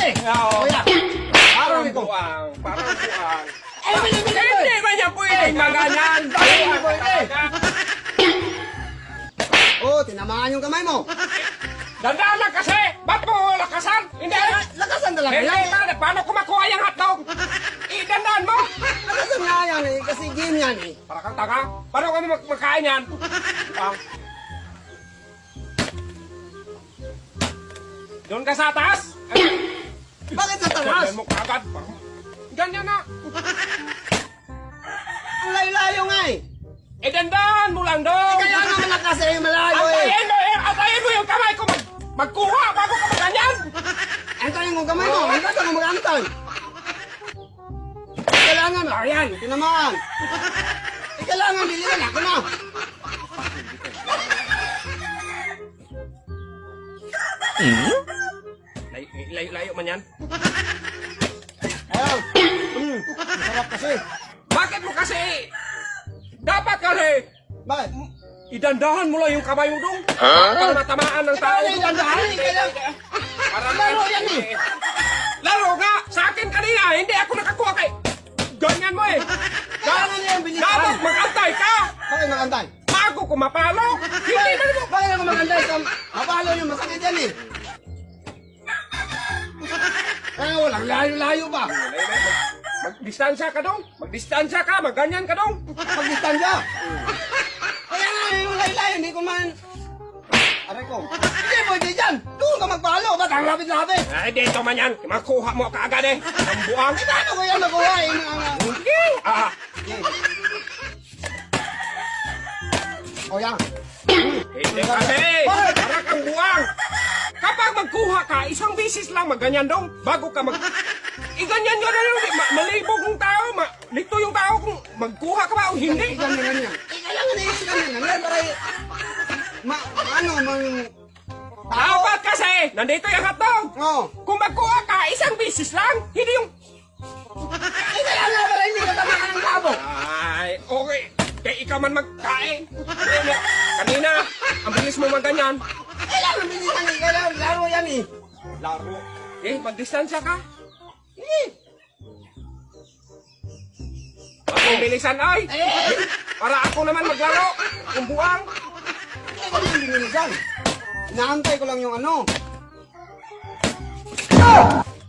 eh. Oo. Kuya. Parang ito. buang. Parang buang. Eh, bilis. Hindi ba niya pwedeng maganyan? Hindi pwede. Talaga. Oh, tinamaan yung kamay mo. Dandaan lang kasi! Ba't mo lakasan? Hindi! Lakasan talaga Hindi yan. ba? Paano ko makuha yung hotdog? Dandaan mo! Lakasan nga yan eh, kasi game yan eh. Para kang taga. Paano kami magkain yan? Ah. Doon ka sa taas? Bakit sa taas? Ganyan mo kagad. Ganyan na. Ang layo-layo nga eh. Dandaan mo lang doon. Kaya nga malakas eh, malayo eh. Antayin mo yung kamay ko magkuha bago ka maganyan. Antayin mo kamay mo, hindi ka mo mag-antay. Kailangan, ayan, tinamaan. Kailangan, bilisan ako na. Layo man yan. Ayan, masarap kasi. Bakit mo kasi? Dapat kasi Bakit? idandahan mo lang yung kamay mo dong. Para matamaan ng tao. Ano yung dandahan eh, kailangan. Para Laro yan eh. Laro nga! Sa akin kanina, hindi ako nakakuha kay... Ganyan mo eh. Kailangan niya yung bilisan. Dapat mag-antay ka! Bakit mag-antay? Bago ko mapalo! Hindi na mo! Bakit ako mag-antay? Mapalo yung masakit yan eh. Kaya walang layo-layo pa. Magdistansya ka dong! Magdistansya ka! Magganyan ka dong! Pag-distansya. Kaya nga yung layo-layo, hindi ko man... Aray ko. Hindi pwede dyan. Doon ka magpalo. Ba't ang lapit-lapit? Ay, dito man yan! Makuha mo kaagad eh! Ang buang! Eh, paano ko yan makuha eh? Ah! O yan. Hindi kasi! Para kang buwang! Kapag magkuha ka, isang bisis lang magganyan dong. Bago ka mag... Iganyan nyo na yun. Malibog yung tao. Lito yung tao kung magkuha ka ba o hindi. Ganyan. Eh, kailangan na yung ganyan. Para... Dapat kasi! Nandito yung hotdog! Oo. Kung magkuha ka, isang bisis lang. Hindi yung... Eh, kailangan na para hindi ka tamaan ng labo. Ay, okay. Kaya ikaw man magkain. Kanina, ang bilis mo maganyan. Kailangan bilisan eh. Kailangan laro yan eh. Laro. Eh, magdistansya ka. Hindi. Ang bilisan ay. Eh, Para ako naman maglaro. Kung buwang. hindi ko naman binilisan. Inaantay ko lang yung ano.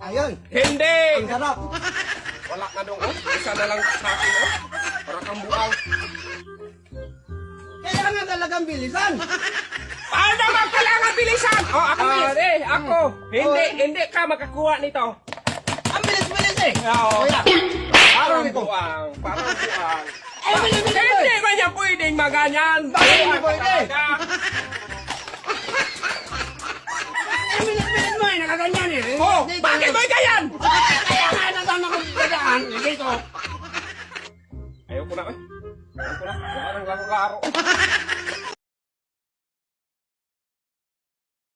Ayun. Hindi. Ang sarap. Wala na dong. Oh. Isa na lang sa akin. Oh. Para kang buwang. Kailangan talagang bilisan. Paano naman kailangan bilisan? Oh, ako ako. Hindi ka makakuha nito. Ang bilis-bilis eh. Oo. Kuya. Parang ito. buwang. Parang buwang. Eh, bilis-bilis eh. Hindi ba niya pwedeng maganyan? Bakit hindi Buwang pwede? talaga. Eh, bilis-bilis mo eh. Nakaganyan eh. Oh, Dito. bakit ba ganyan? Kaya nga nasaan ako dadaan. Dito. Ayoko na eh. Ayoko na. Wala nang laro-laro.